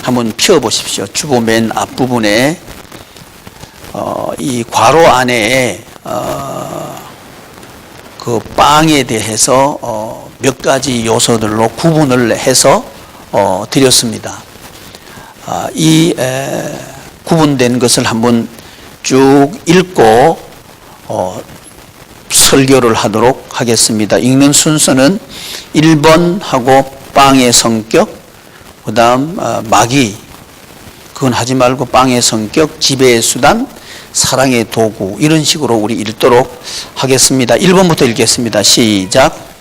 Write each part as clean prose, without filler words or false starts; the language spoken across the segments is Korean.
한번 펴보십시오. 주보 맨 앞부분에 이 괄호 안에 그 빵에 대해서 몇 가지 요소들로 구분을 해서 드렸습니다. 이 구분된 것을 한번 쭉 읽고 설교를 하도록 하겠습니다. 읽는 순서는 1번하고 빵의 성격, 그 다음 마귀, 그건 하지 말고 빵의 성격, 지배의 수단, 사랑의 도구, 이런 식으로 우리 읽도록 하겠습니다. 1번부터 읽겠습니다. 시작.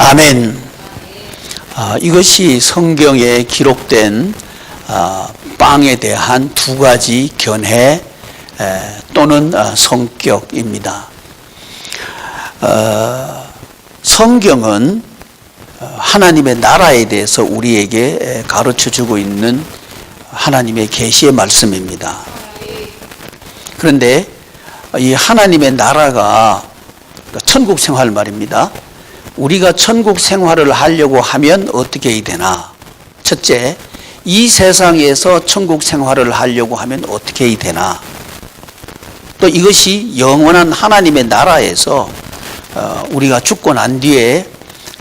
아멘. 이것이 성경에 기록된 빵에 대한 두 가지 견해 또는 성격입니다. 성경은 하나님의 나라에 대해서 우리에게 가르쳐주고 있는 하나님의 계시의 말씀입니다. 그런데 이 하나님의 나라가 천국 생활 말입니다. 우리가 천국 생활을 하려고 하면 어떻게 해야 되나? 첫째, 이 세상에서 천국 생활을 하려고 하면 어떻게 해야 되나? 또 이것이 영원한 하나님의 나라에서 우리가 죽고 난 뒤에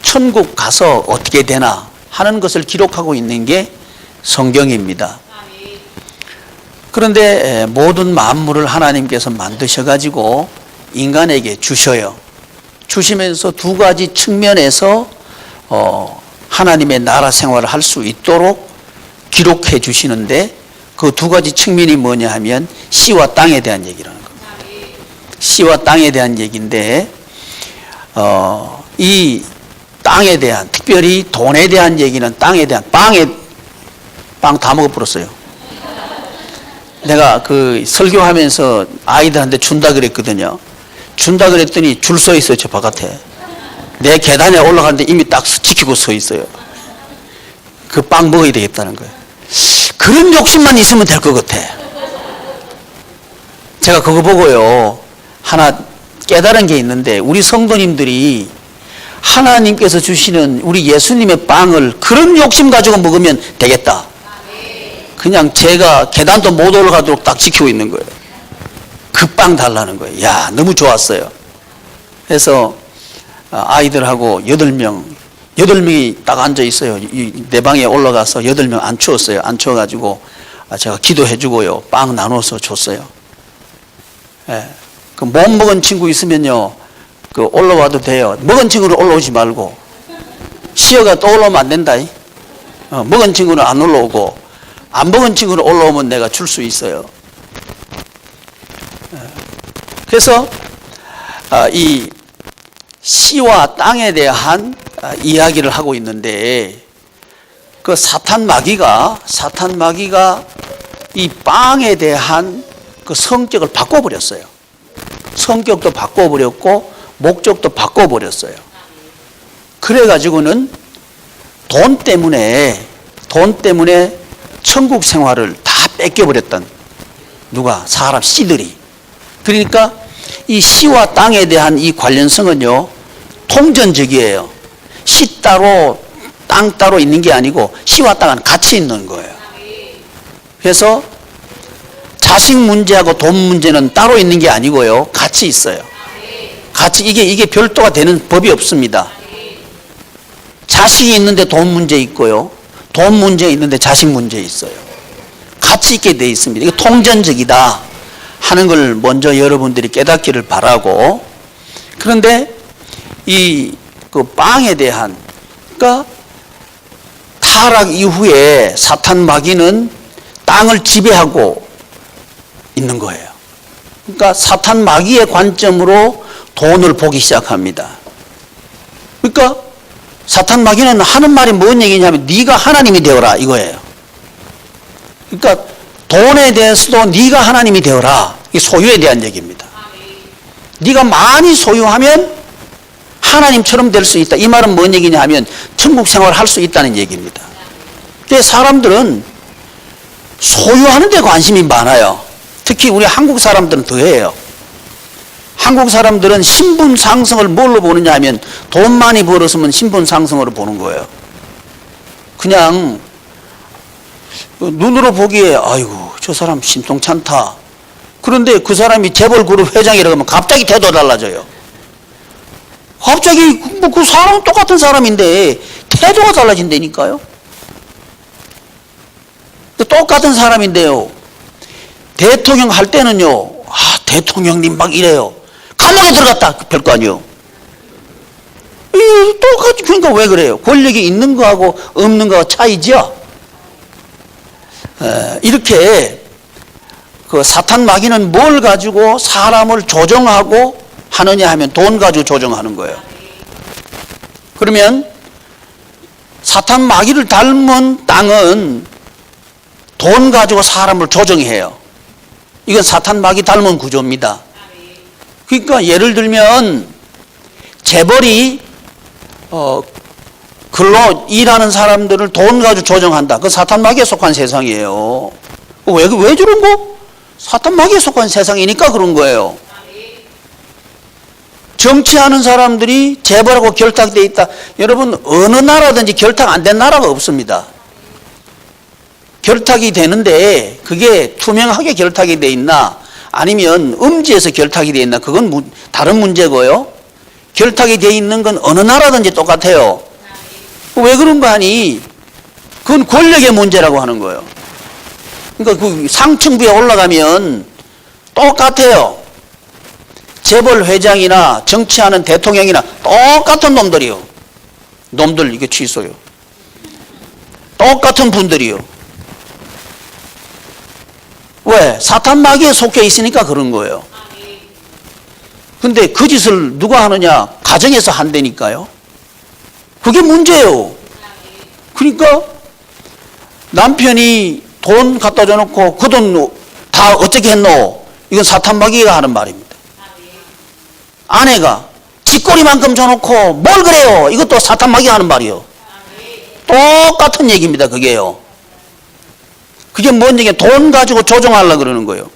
천국 가서 어떻게 되나 하는 것을 기록하고 있는 게 성경입니다. 그런데 모든 만물을 하나님께서 만드셔가지고 인간에게 주셔요. 주시면서 두 가지 측면에서 하나님의 나라 생활을 할 수 있도록 기록해 주시는데 그 두 가지 측면이 뭐냐 하면 씨와 땅에 대한 얘기라는 겁니다. 씨와 땅에 대한 얘기인데 이 땅에 대한, 특별히 돈에 대한 얘기는 땅에 대한, 빵 다 먹어버렸어요. 내가 그 설교하면서 아이들한테 준다 그랬거든요. 준다 그랬더니 줄 서 있어요, 저 바깥에. 내 계단에 올라가는데 이미 딱 지키고 서 있어요. 그 빵 먹어야 되겠다는 거예요. 그런 욕심만 있으면 될 것 같아. 제가 그거 보고요, 하나 깨달은 게 있는데, 우리 성도님들이 하나님께서 주시는 우리 예수님의 빵을 그런 욕심 가지고 먹으면 되겠다. 그냥 제가 계단도 못 올라가도록 딱 지키고 있는 거예요. 그 빵 달라는 거예요. 야, 너무 좋았어요. 그래서 아이들하고 8명이 딱 앉아 있어요. 내 방에 올라가서 8명 앉혔어요. 앉혀가지고 제가 기도해 주고요, 빵 나눠서 줬어요. 예. 그 못 먹은 친구 있으면요, 그 올라와도 돼요. 먹은 친구는 올라오지 말고, 시어가 또 올라오면 안 된다. 먹은 친구는 안 올라오고, 안 먹은 친구는 올라오면 내가 줄 수 있어요. 그래서 이 씨와 땅에 대한 이야기를 하고 있는데, 그 사탄 마귀가 이 빵에 대한 그 성격을 바꿔버렸어요. 성격도 바꿔버렸고 목적도 바꿔버렸어요. 그래가지고는 돈 때문에 천국 생활을 다 뺏겨버렸던, 누가? 사람 씨들이. 그러니까 이 씨와 땅에 대한 이 관련성은요, 통전적이에요. 씨 따로 땅 따로 있는 게 아니고 씨와 땅은 같이 있는 거예요. 그래서 자식 문제하고 돈 문제는 따로 있는 게 아니고요, 같이 있어요. 같이, 이게 별도가 되는 법이 없습니다. 자식이 있는데 돈 문제 있고요, 돈 문제 있는데 자식 문제 있어요. 같이 있게 돼 있습니다. 이게 통전적이다 하는 걸 먼저 여러분들이 깨닫기를 바라고, 그런데 이 그 빵에 대한, 그러니까 타락 이후에 사탄 마귀는 땅을 지배하고 있는 거예요. 그러니까 사탄 마귀의 관점으로 돈을 보기 시작합니다. 그러니까 사탄 마귀는 하는 말이 뭔 얘기냐면 네가 하나님이 되어라 이거예요. 그러니까 돈에 대해서도 네가 하나님이 되어라. 이 소유에 대한 얘기입니다. 네가 많이 소유하면 하나님처럼 될 수 있다. 이 말은 뭔 얘기냐 하면 천국 생활을 할 수 있다는 얘기입니다. 그래서 사람들은 소유하는 데 관심이 많아요. 특히 우리 한국 사람들은 더해요. 한국 사람들은 신분 상승을 뭘로 보느냐 하면 돈 많이 벌었으면 신분 상승으로 보는 거예요. 그냥 눈으로 보기에 아이고 저 사람 신통찮다. 그런데 그 사람이 재벌그룹 회장이라고 하면 갑자기 태도 달라져요. 갑자기 뭐 그 사람은 똑같은 사람인데 태도가 달라진다니까요. 똑같은 사람인데요. 대통령 할 때는요. 대통령님 막 이래요. 감옥에 들어갔다 별 거 아니에요. 똑같이 그러니까 왜 그래요? 권력이 있는 거하고 없는 거가 차이죠. 이렇게 그 사탄 마귀는 뭘 가지고 사람을 조정하고 하느냐 하면 돈 가지고 조정하는 거예요. 그러면 사탄 마귀를 닮은 땅은 돈 가지고 사람을 조정해요. 이건 사탄 마귀 닮은 구조입니다. 그러니까 예를 들면 재벌이 근로 일하는 사람들을 돈 가지고 조정한다. 그 사탄 마귀에 속한 세상이에요. 왜 저런 거? 사탄 마귀에 속한 세상이니까 그런 거예요. 정치하는 사람들이 재벌하고 결탁되어 있다. 여러분 어느 나라든지 결탁 안 된 나라가 없습니다. 결탁이 되는데 그게 투명하게 결탁이 되어 있나 아니면 음지에서 결탁이 되어 있나 그건 다른 문제고요. 결탁이 되어 있는 건 어느 나라든지 똑같아요. 왜 그런 거 하니? 그건 권력의 문제라고 하는 거예요. 그러니까 그 상층부에 올라가면 똑같아요. 재벌 회장이나 정치하는 대통령이나 똑같은 놈들이요. 놈들 이게 취소요. 똑같은 분들이요. 왜? 사탄 마귀에 속해 있으니까 그런 거예요. 근데 그 짓을 누가 하느냐? 가정에서 한다니까요. 그게 문제예요. 그러니까 남편이 돈 갖다 줘놓고 그 돈 다 어떻게 했노? 이건 사탄 마귀가 하는 말입니다. 아내가 쥐꼬리만큼 줘놓고 뭘 그래요? 이것도 사탄 마귀가 하는 말이에요. 똑같은 얘기입니다. 그게요. 그게 뭔 얘기야? 돈 가지고 조종하려고 그러는 거예요.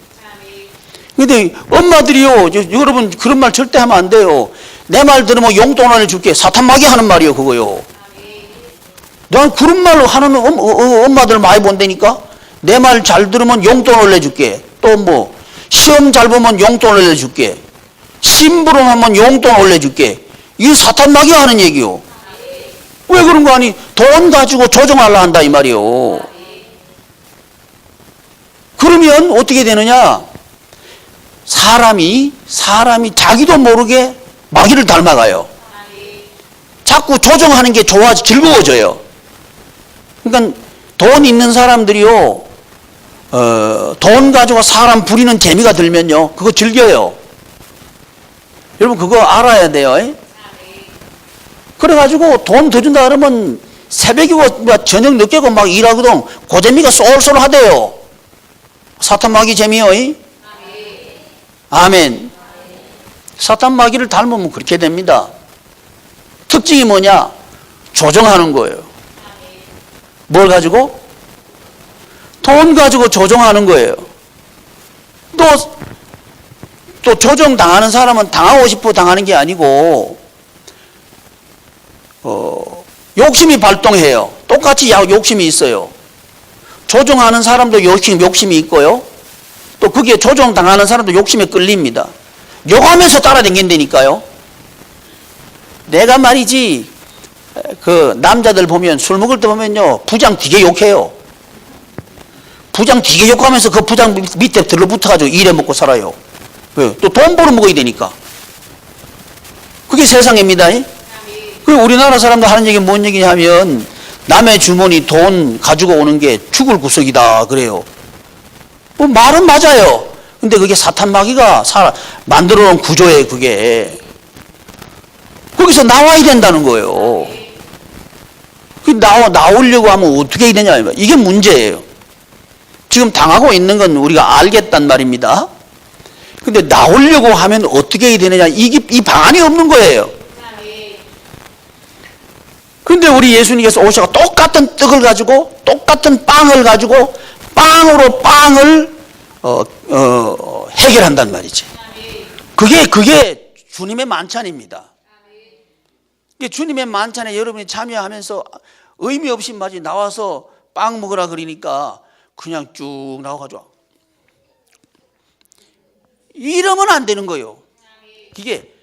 근데 엄마들이요, 여러분 그런 말 절대 하면 안 돼요. 내 말 들으면 용돈을 줄게. 사탄 마귀 하는 말이에요, 그거요. 난 그런 말로 하는 엄마들 많이 본다니까. 내 말 잘 들으면 용돈 올려줄게. 또 뭐 시험 잘 보면 용돈 올려줄게. 심부름 하면 용돈 올려줄게. 이게 사탄 마귀 하는 얘기요. 왜 그런 거 아니? 돈 가지고 조종하려 한다 이 말이요. 그러면 어떻게 되느냐? 사람이 자기도 모르게 마귀를 닮아가요. 자꾸 조종하는 게 좋아져 즐거워져요. 그러니까 돈 있는 사람들이요, 돈 가지고 사람 부리는 재미가 들면요, 그거 즐겨요. 여러분 그거 알아야 돼요. 그래가지고 돈 더 준다 그러면 새벽이고 저녁 늦게고 막 일하거든. 그 재미가 쏠쏠 하대요. 사탄 마귀 재미요. 아멘. 사탄 마귀를 닮으면 그렇게 됩니다. 특징이 뭐냐? 조종하는 거예요. 뭘 가지고? 돈 가지고 조종하는 거예요. 또 조종당하는 사람은 당하고 싶어 당하는 게 아니고 욕심이 발동해요. 똑같이 욕심이 있어요. 조종하는 사람도 욕심이 있고요. 또 그게 조종당하는 사람도 욕심에 끌립니다. 욕하면서 따라다닌다니까요. 내가 말이지 그 남자들 보면 술 먹을 때 보면요 부장 되게 욕해요. 부장 되게 욕하면서 그 부장 밑에 들러붙어가지고 일해 먹고 살아요. 왜? 또 돈 벌어 먹어야 되니까. 그게 세상입니다. 그 우리나라 사람들 하는 얘기 뭔 얘기냐면 남의 주머니 돈 가지고 오는 게 죽을 구석이다 그래요. 뭐 말은 맞아요. 근데 그게 사탄 마귀가 만들어 놓은 구조예요. 그게 거기서 나와야 된다는 거예요. 나오려고 하면 어떻게 해야 되냐. 이게 문제예요. 지금 당하고 있는 건 우리가 알겠단 말입니다. 근데 나오려고 하면 어떻게 해야 되느냐. 이 방안이 없는 거예요. 근데 우리 예수님께서 오셔서 똑같은 떡을 가지고 똑같은 빵을 가지고 빵으로 빵을 해결한단 말이지. 그게 주님의 만찬입니다. 주님의 만찬에 여러분이 참여하면서 의미 없이 마치 나와서 빵 먹으라 그러니까 그냥 쭉 나와가지고 이러면 안 되는 거예요. 이게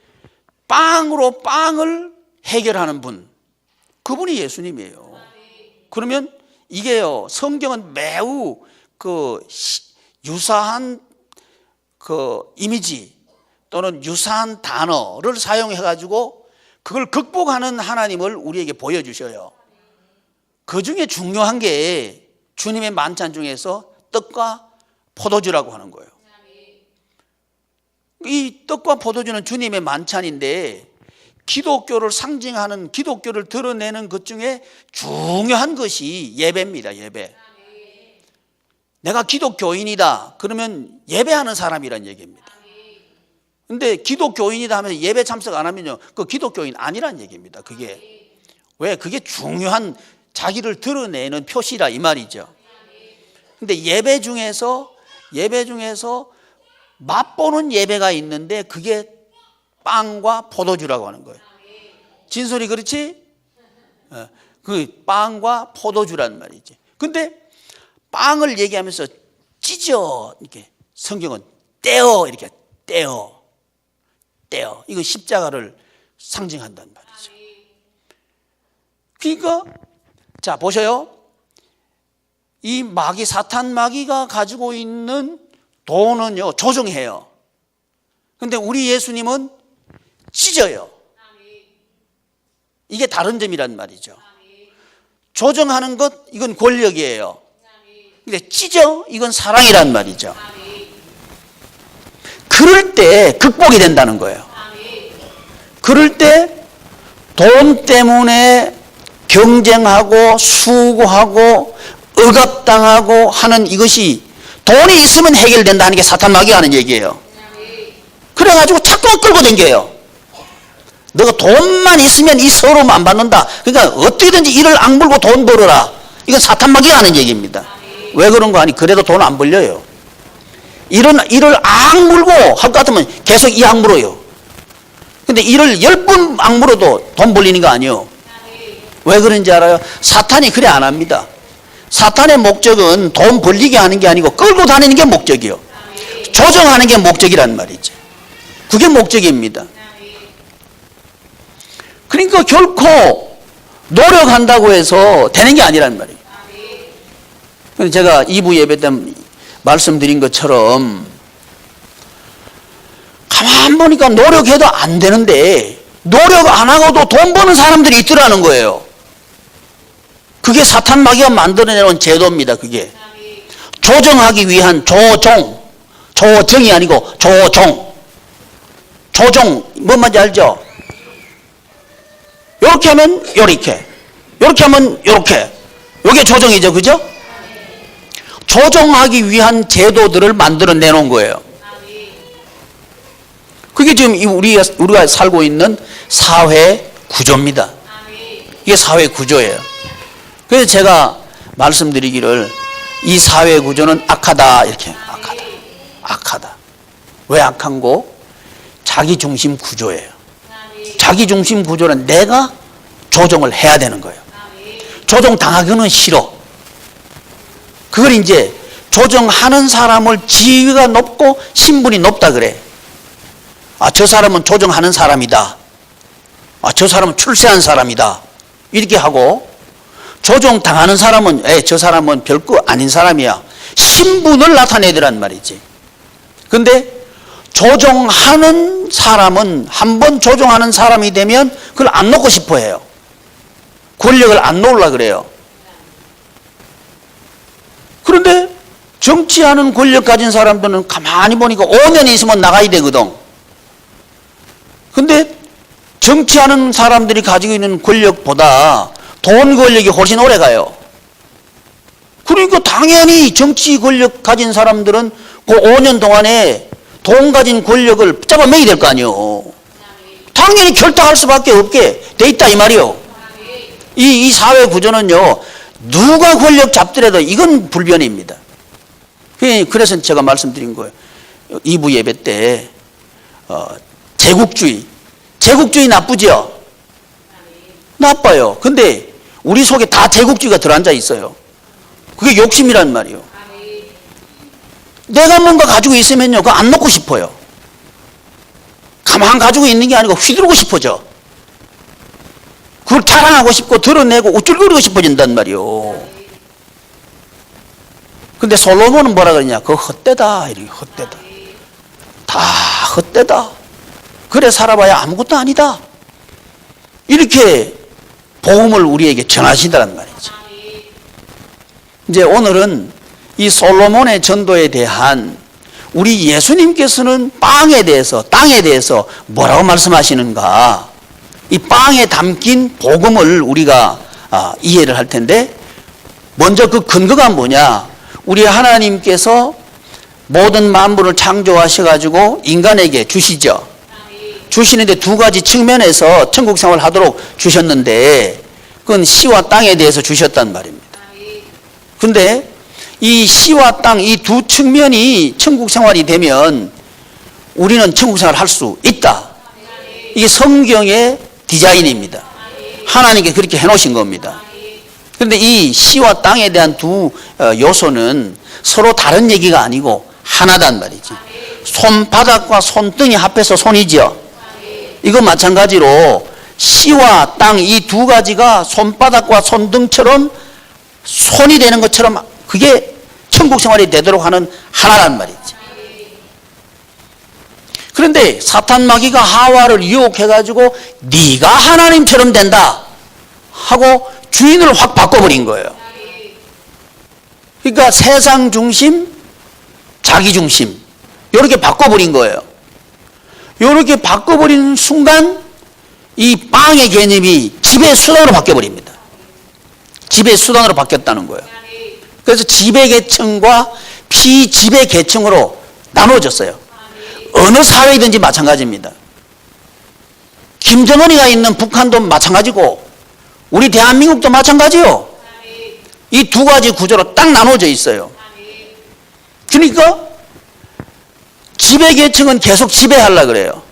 빵으로 빵을 해결하는 분, 그분이 예수님이에요. 그러면 이게요, 성경은 매우 유사한 이미지 또는 유사한 단어를 사용해가지고 그걸 극복하는 하나님을 우리에게 보여주셔요. 그 중에 중요한 게 주님의 만찬 중에서 떡과 포도주라고 하는 거예요. 이 떡과 포도주는 주님의 만찬인데 기독교를 상징하는, 기독교를 드러내는 것 중에 중요한 것이 예배입니다. 예배. 내가 기독교인이다 그러면 예배하는 사람이란 얘기입니다. 근데 기독교인이다 하면서 예배 참석 안 하면요, 그 기독교인 아니란 얘기입니다. 그게 왜? 그게 중요한 자기를 드러내는 표시라 이 말이죠. 근데 예배 중에서 맛보는 예배가 있는데 그게 빵과 포도주라고 하는 거예요. 진솔이 그렇지? 그 빵과 포도주란 말이지. 근데 빵을 얘기하면서 찢어, 이렇게 성경은 떼어, 이렇게 떼어. 이거 십자가를 상징한단 말이죠. 그러니까 자 보셔요. 이 마귀, 사탄 마귀가 가지고 있는 돈은요 조정해요. 근데 우리 예수님은 찢어요. 이게 다른 점이란 말이죠. 조정하는 것, 이건 권력이에요. 근데 찢어, 이건 사랑이란 말이죠. 그럴 때 극복이 된다는 거예요. 그럴 때 돈 때문에 경쟁하고 수고하고 억압당하고 하는 이것이 돈이 있으면 해결된다는 게 사탄 마귀가 하는 얘기예요. 그래가지고 자꾸만 끌고 다녀요. 너가 돈만 있으면 이 서러움 안 받는다. 그러니까 어떻게든지 이를 악물고 돈 벌어라. 이건 사탄 마귀가 하는 얘기입니다. 왜 그런 거 아니? 그래도 돈 안 벌려요. 이를 악물고 할 것 같으면 계속 이 악물어요. 근데 이를 10번 악물어도 돈 벌리는 거 아니에요. 왜 그런지 알아요? 사탄이 그래 안 합니다. 사탄의 목적은 돈 벌리게 하는 게 아니고 끌고 다니는 게 목적이요. 조정하는 게 목적이란 말이죠. 그게 목적입니다. 그러니까 결코 노력한다고 해서 되는 게 아니란 말이에요. 그래서 제가 2부 예배 때 말씀드린 것처럼 가만 보니까 노력해도 안 되는데 노력 안 하고도 돈 버는 사람들이 있더라는 거예요. 그게 사탄 마귀가 만들어내는 제도입니다. 그게 조정하기 위한 조정이 아니고 조정 뭔 말인지 알죠? 이렇게 하면 요렇게, 요렇게 하면 요렇게, 요게 조정이죠. 그죠? 조정하기 위한 제도들을 만들어 내놓은 거예요. 그게 지금 우리가 살고 있는 사회 구조입니다. 이게 사회 구조예요. 그래서 제가 말씀드리기를 이 사회 구조는 악하다, 이렇게 악하다. 왜 악한고? 자기중심 구조예요. 자기중심 구조는 내가 조정을 해야 되는 거예요. 조정당하기는 싫어. 그걸 이제 조정하는 사람을 지위가 높고 신분이 높다 그래. 아, 저 사람은 조정하는 사람이다. 아, 저 사람은 출세한 사람이다. 이렇게 하고, 조정당하는 사람은 저 사람은 별거 아닌 사람이야. 신분을 나타내더란 말이지. 근데 조정하는 사람은 한번 조정하는 사람이 되면 그걸 안 놓고 싶어 해요. 권력을 안 놓으려고 그래요. 그런데 정치하는 권력 가진 사람들은 가만히 보니까 5년 있으면 나가야 되거든. 근데 정치하는 사람들이 가지고 있는 권력보다 돈 권력이 훨씬 오래 가요. 그러니까 당연히 정치 권력 가진 사람들은 그 5년 동안에 돈 가진 권력을 잡아매야 될 거 아니에요. 당연히 결탁할 수밖에 없게 돼 있다 이 말이요. 이 사회 구조는요, 누가 권력 잡더라도 이건 불변입니다. 그래서 제가 말씀드린 거예요. 2부 예배 때 제국주의 나쁘죠? 나빠요. 근데 우리 속에 다 제국주의가 들어앉아 있어요. 그게 욕심이란 말이에요. 내가 뭔가 가지고 있으면요, 그거 안 놓고 싶어요. 가만 가지고 있는 게 아니고 휘두르고 싶어져. 그걸 자랑하고 싶고 드러내고 우쭐거리고 싶어진단 말이에요. 근데 솔로몬은 뭐라 그러냐? 그거 헛되다. 이렇게 헛되다. 다 헛되다. 그래 살아봐야 아무것도 아니다. 이렇게 복음을 우리에게 전하신다는 말이죠. 이제 오늘은 이 솔로몬의 전도에 대한 우리 예수님께서는 빵에 대해서, 땅에 대해서 뭐라고 말씀하시는가? 이 빵에 담긴 복음을 우리가 이해를 할 텐데, 먼저 그 근거가 뭐냐? 우리 하나님께서 모든 만물을 창조하셔가지고 인간에게 주시죠. 주시는데 두 가지 측면에서 천국 생활을 하도록 주셨는데, 그건 시와 땅에 대해서 주셨단 말입니다. 근데 이 시와 땅 이 두 측면이 천국 생활이 되면 우리는 천국 생활을 할 수 있다. 이게 성경의 디자인입니다. 하나님께 그렇게 해놓으신 겁니다. 그런데 이 시와 땅에 대한 두 요소는 서로 다른 얘기가 아니고 하나단 말이지. 손바닥과 손등이 합해서 손이죠. 이거 마찬가지로 시와 땅 이 두 가지가 손바닥과 손등처럼 손이 되는 것처럼 그게 천국 생활이 되도록 하는 하나란 말이지. 그런데 사탄 마귀가 하와를 유혹해가지고 네가 하나님처럼 된다 하고 주인을 확 바꿔버린 거예요. 그러니까 세상 중심, 자기 중심 이렇게 바꿔버린 거예요. 이렇게 바꿔버리는 순간 이 빵의 개념이 지배 수단으로 바뀌어버립니다. 지배 수단으로 바뀌었다는 거예요. 그래서 지배계층과 피지배계층으로 나눠졌어요. 어느 사회이든지 마찬가지입니다. 김정은이가 있는 북한도 마찬가지고 우리 대한민국도 마찬가지요. 이 두 가지 구조로 딱 나눠져 있어요. 그러니까 지배계층은 계속 지배하려고 그래요.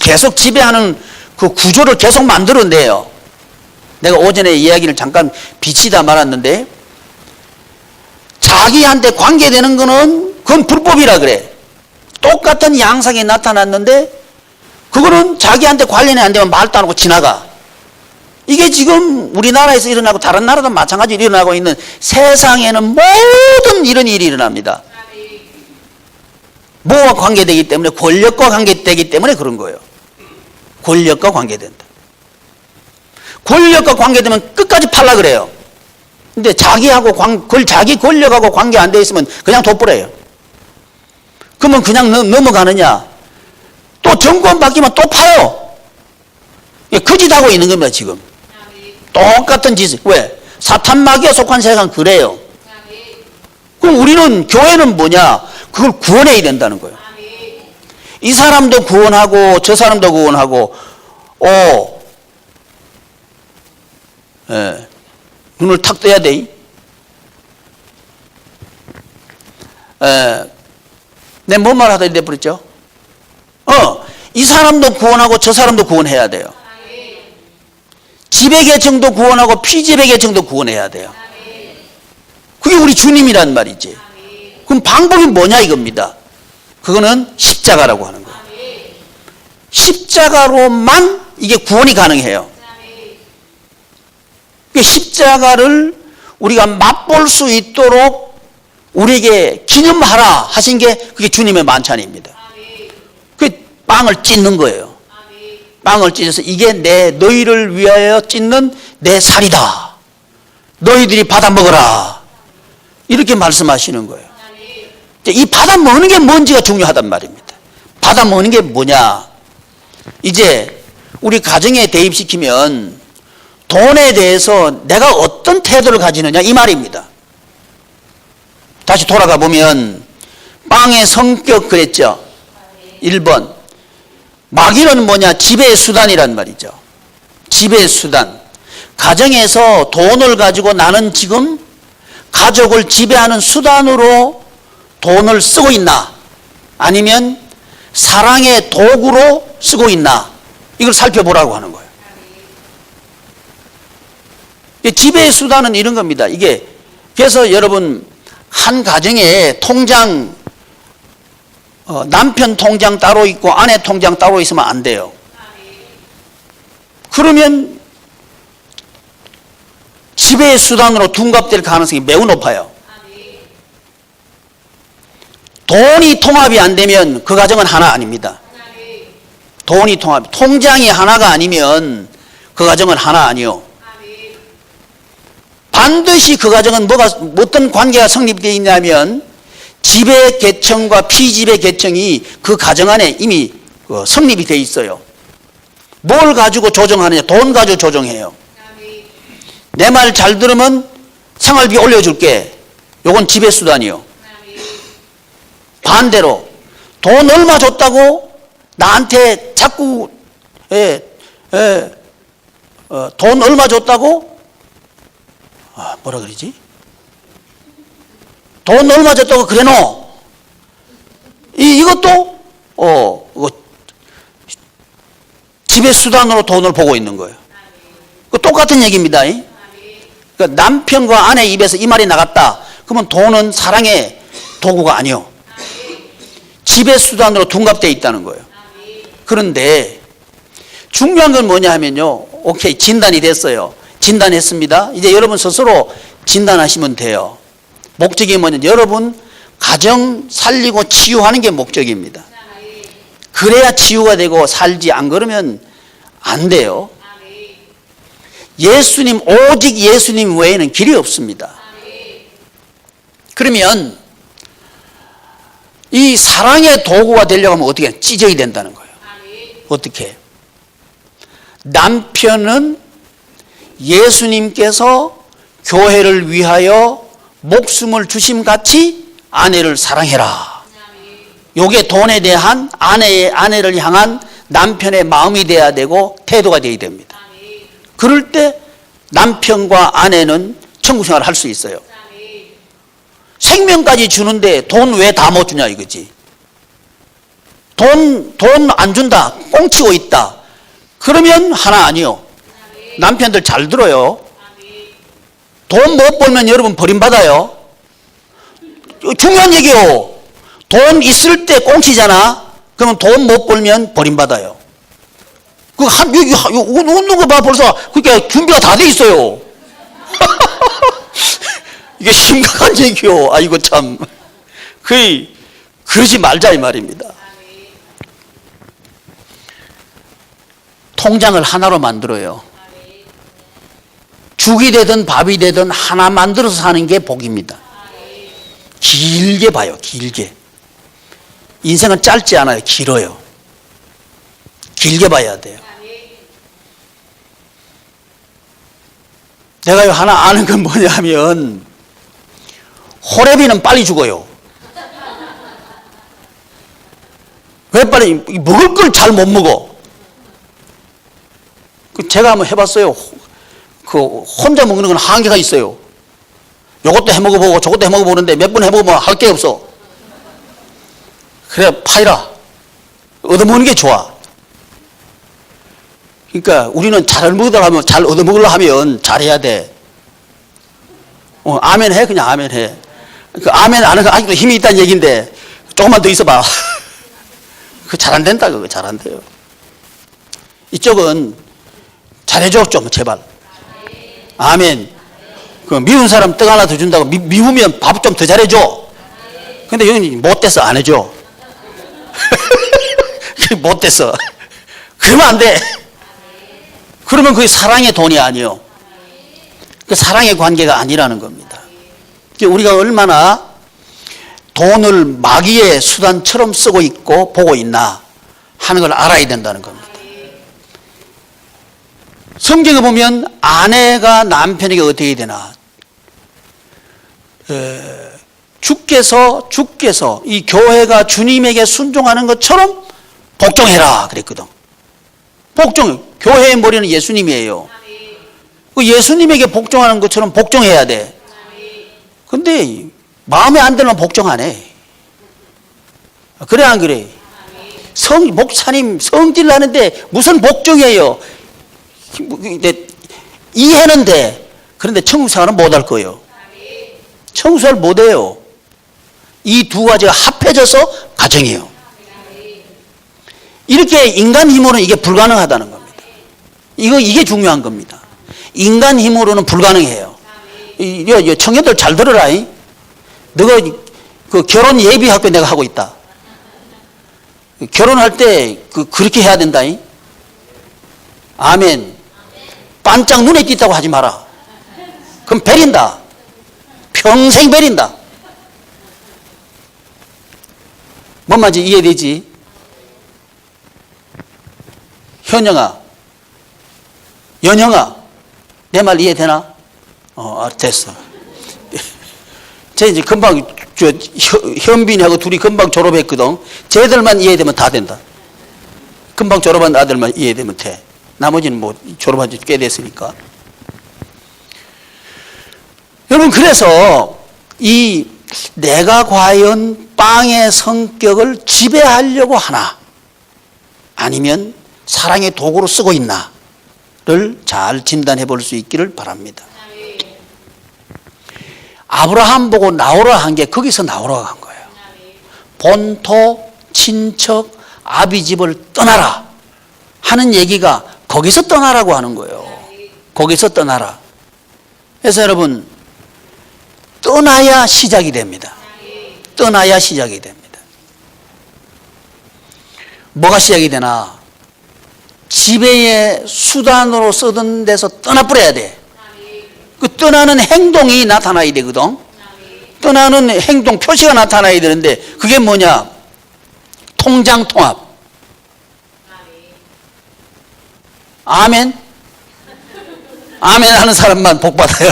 계속 지배하는 그 구조를 계속 만들어내요. 내가 오전에 이야기를 잠깐 비치다 말았는데, 자기한테 관계되는 거는 그건 불법이라 그래. 똑같은 양상이 나타났는데 그거는 자기한테 관련이 안 되면 말도 안 하고 지나가. 이게 지금 우리나라에서 일어나고 다른 나라도 마찬가지로 일어나고 있는, 세상에는 모든 이런 일이 일어납니다. 뭐와 관계되기 때문에? 권력과 관계되기 때문에 그런 거예요. 권력과 관계된다. 권력과 관계되면 끝까지 팔라 그래요. 근데 자기 권력하고 관계 안 돼 있으면 그냥 돋보래요. 그러면 그냥 넘어가느냐? 또 정권 바뀌면 또 파요. 그 짓 하고 있는 겁니다, 지금. 똑같은 짓을. 왜? 사탄 마귀에 속한 세상은 그래요. 그럼 우리는, 교회는 뭐냐? 그걸 구원해야 된다는 거예요. 이 사람도 구원하고 저 사람도 구원하고, 눈을 탁 떠야 돼. 내 뭔 말 하다 이래버렸죠? 이 사람도 구원하고 저 사람도 구원해야 돼요. 지배계층도 구원하고 피지배계층도 구원해야 돼요. 그게 우리 주님이란 말이지. 그럼 방법이 뭐냐 이겁니다. 그거는 십자가라고 하는 거예요. 십자가로만 이게 구원이 가능해요. 십자가를 우리가 맛볼 수 있도록 우리에게 기념하라 하신 게 그게 주님의 만찬입니다. 그 빵을 찢는 거예요. 빵을 찢어서 이게 너희를 위하여 찢는 내 살이다. 너희들이 받아 먹어라. 이렇게 말씀하시는 거예요. 이 받아 먹는 게 뭔지가 중요하단 말입니다. 받아 먹는 게 뭐냐? 이제 우리 가정에 대입시키면 돈에 대해서 내가 어떤 태도를 가지느냐 이 말입니다. 다시 돌아가 보면 빵의 성격 그랬죠. 1번 마귀는 뭐냐? 지배의 수단이란 말이죠. 지배의 수단. 가정에서 돈을 가지고 나는 지금 가족을 지배하는 수단으로 돈을 쓰고 있나? 아니면 사랑의 도구로 쓰고 있나? 이걸 살펴보라고 하는 거예요. 지배의 수단은 이런 겁니다. 이게 그래서 여러분 한 가정에 통장 남편 통장 따로 있고 아내 통장 따로 있으면 안 돼요. 그러면 지배의 수단으로 둔갑될 가능성이 매우 높아요. 돈이 통합이 안 되면 그 가정은 하나 아닙니다. 돈이 통장이 하나가 아니면 그 가정은 하나 아니요. 반드시 그 가정은 어떤 관계가 성립되어 있냐면 지배 계층과 피지배 계층이 그 가정 안에 이미 성립이 되어 있어요. 뭘 가지고 조정하느냐? 돈 가지고 조정해요. 내 말 잘 들으면 생활비 올려줄게. 요건 지배 수단이요. 반대로 돈 얼마 줬다고 나한테 자꾸 돈 얼마 줬다고 뭐라 그러지? 돈 얼마 줬다고 그래노? 이것도 지배 수단으로 돈을 보고 있는 거예요. 똑같은 얘기입니다. 그러니까 남편과 아내 입에서 이 말이 나갔다. 그러면 돈은 사랑의 도구가 아니요. 지배 수단으로 둔갑되어 있다는 거예요. 그런데 중요한 건 뭐냐 하면요. 오케이, 진단이 됐어요. 진단했습니다. 이제 여러분 스스로 진단하시면 돼요. 목적이 뭐냐? 여러분 가정 살리고 치유하는 게 목적입니다. 그래야 치유가 되고 살지, 안 그러면 안 돼요. 예수님, 오직 예수님 외에는 길이 없습니다. 그러면 이 사랑의 도구가 되려고 하면 어떻게 해요? 찢어야 된다는 거예요. 어떻게? 남편은 예수님께서 교회를 위하여 목숨을 주심같이 아내를 사랑해라. 요게 돈에 대한 아내를 향한 남편의 마음이 돼야 되고 태도가 돼야 됩니다. 그럴 때 남편과 아내는 천국 생활을 할 수 있어요. 생명까지 주는데 돈 왜 다 못 주냐 이거지. 돈 안 준다, 꽁치고 있다. 그러면 하나 아니요. 남편들 잘 들어요. 돈 못 벌면 여러분 버림받아요. 중요한 얘기요. 돈 있을 때 꽁치잖아. 그러면 돈 못 벌면 버림받아요. 웃는 거 봐, 벌써. 그러니까 준비가 다 돼 있어요. 이게 심각한 얘기요. 아이고, 참. 그러지 말자, 이 말입니다. 통장을 하나로 만들어요. 죽이 되든 밥이 되든 하나 만들어서 사는 게 복입니다. 길게 봐요, 길게. 인생은 짧지 않아요, 길어요. 길게 봐야 돼요. 내가 하나 아는 건 뭐냐면 호래비는 빨리 죽어요. 왜 빨리? 먹을 걸 잘 못 먹어. 제가 한번 해봤어요. 혼자 먹는 건 한계가 있어요. 요것도 해먹어보고 저것도 해먹어보는데 몇 번 해먹으면 할 게 없어. 그래, 파이라. 얻어먹는 게 좋아. 그러니까 우리는 잘 얻어먹으려 하면 잘해야 돼. 아멘 해, 그냥 아멘 해. 아멘 안 하면 아직도 힘이 있다는 얘기인데 조금만 더 있어봐. 그거 잘 안 된다, 그거 잘 안 돼요. 이쪽은 잘해줘, 좀, 제발. 아멘. 미운 사람 떡 하나 더 준다고 미우면 밥 좀 더 잘해줘. 근데 여기는 못돼서 안 해줘. 못돼서. 그러면 안 돼. 그러면 그게 사랑의 돈이 아니요. 그 사랑의 관계가 아니라는 겁니다. 우리가 얼마나 돈을 마귀의 수단처럼 쓰고 있고 보고 있나 하는 걸 알아야 된다는 겁니다. 성경에 보면 아내가 남편에게 어떻게 되나? 주께서 이 교회가 주님에게 순종하는 것처럼 복종해라 그랬거든. 교회의 머리는 예수님이에요. 예수님에게 복종하는 것처럼 복종해야 돼. 근데 마음에 안 들면 복종 안 해. 그래 안 그래? 목사님 성질 나는데 무슨 복종이에요? 이해는 돼. 그런데 청구생활은 못 할 거예요. 청구생활 못 해요. 이 두 가지가 합해져서 가정이에요. 이렇게 인간 힘으로는 이게 불가능하다는 겁니다. 이게 중요한 겁니다. 인간 힘으로는 불가능해요. 청년들 잘 들어라. 너가 그 결혼 예비학교 내가 하고 있다. 결혼할 때 그렇게 해야 된다. 아멘. 반짝 눈에 띈다고 하지 마라. 그럼 베린다. 평생 베린다. 뭔 말인지 이해되지? 현영아, 연영아, 내 말 이해되나? 됐어. 쟤 이제 금방, 현빈이하고 둘이 금방 졸업했거든. 쟤들만 이해되면 다 된다. 금방 졸업한 아들만 이해되면 돼. 나머지는 뭐 졸업한 지 꽤 됐으니까. 여러분, 그래서 내가 과연 빵의 성격을 지배하려고 하나, 아니면 사랑의 도구로 쓰고 있나를 잘 진단해 볼 수 있기를 바랍니다. 아브라함 보고 나오라 한 게 거기서 나오라고 한 거예요. 본토, 친척, 아비 집을 떠나라 하는 얘기가 거기서 떠나라고 하는 거예요. 거기서 떠나라. 그래서 여러분, 떠나야 시작이 됩니다. 떠나야 시작이 됩니다. 뭐가 시작이 되나? 지배의 수단으로 쓰던 데서 떠나버려야 돼. 그 떠나는 행동이 나타나야 되거든. 떠나는 행동 표시가 나타나야 되는데 그게 뭐냐? 통장 통합. 아멘. 아멘 하는 사람만 복 받아요.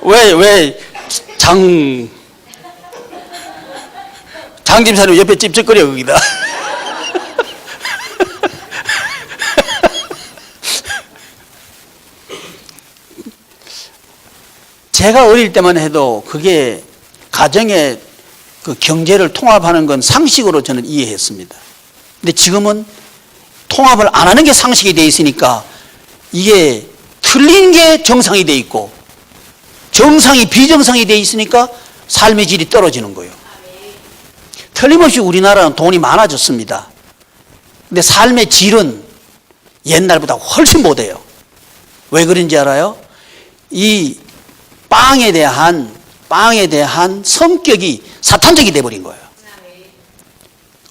왜 장집사님 옆에 찝찝거려 거기다. 제가 어릴 때만 해도 그게 가정의 그 경제를 통합하는 건 상식으로 저는 이해했습니다. 근데 지금은 통합을 안 하는 게 상식이 돼 있으니까 이게 틀린 게 정상이 돼 있고 정상이 비정상이 돼 있으니까 삶의 질이 떨어지는 거예요. 틀림없이 우리나라는 돈이 많아졌습니다. 근데 삶의 질은 옛날보다 훨씬 못해요. 왜 그런지 알아요? 이 빵에 대한 성격이 사탄적이 돼버린 거예요.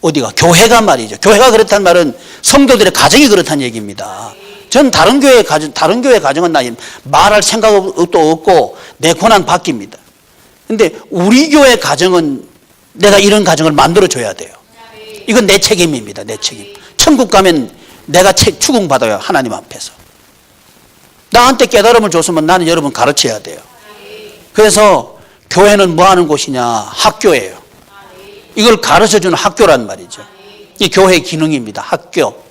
어디가? 교회가 말이죠. 교회가 그렇다는 말은 성도들의 가정이 그렇다는 얘기입니다. 전 다른 교회 가정은 나 말할 생각도 없고 내 권한 바뀝니다. 근데 우리 교회 가정은 내가 이런 가정을 만들어줘야 돼요. 이건 내 책임입니다. 내 책임. 천국 가면 내가 추궁받아요. 하나님 앞에서. 나한테 깨달음을 줬으면 나는 여러분 가르쳐야 돼요. 그래서 교회는 뭐 하는 곳이냐? 학교예요. 이걸 가르쳐주는 학교란 말이죠. 이 교회의 기능입니다. 학교.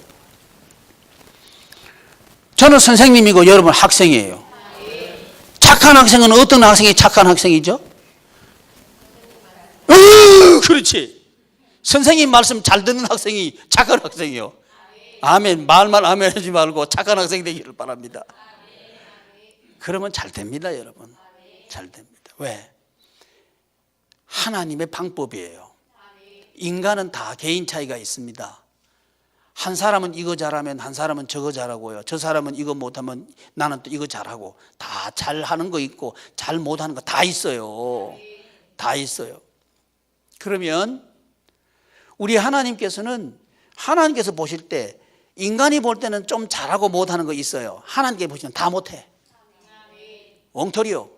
저는 선생님이고 여러분 학생이에요. 착한 학생은 어떤 학생이 착한 학생이죠? 그렇지. 선생님 말씀 잘 듣는 학생이 착한 학생이요. 아멘. 말만 아멘 하지 말고 착한 학생이 되기를 바랍니다. 그러면 잘 됩니다, 여러분. 잘 됩니다. 왜? 하나님의 방법이에요. 인간은 다 개인 차이가 있습니다. 한 사람은 이거 잘하면 한 사람은 저거 잘하고요. 저 사람은 이거 못하면 나는 또 이거 잘하고 다 잘하는 거 있고 잘 못하는 거 다 있어요. 다 있어요. 그러면 우리 하나님께서 보실 때 인간이 볼 때는 좀 잘하고 못하는 거 있어요. 하나님께 보시면 다 못해. 엉터리요.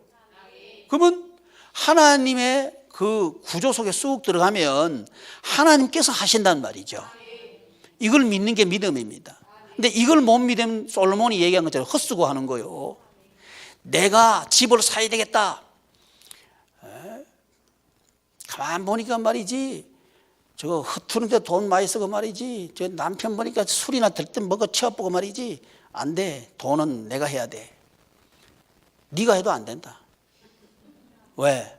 그러면 하나님의 그 구조 속에 쑥 들어가면 하나님께서 하신단 말이죠. 이걸 믿는 게 믿음입니다. 근데 이걸 못 믿으면 솔로몬이 얘기한 것처럼 헛수고 하는 거예요. 내가 집을 사야 되겠다. 가만 보니까 말이지, 저거 흩트는데 돈 많이 쓰고 말이지, 저 남편 보니까 술이나 들 때 먹어 치워보고 말이지, 안 돼. 돈은 내가 해야 돼. 네가 해도 안 된다. 왜?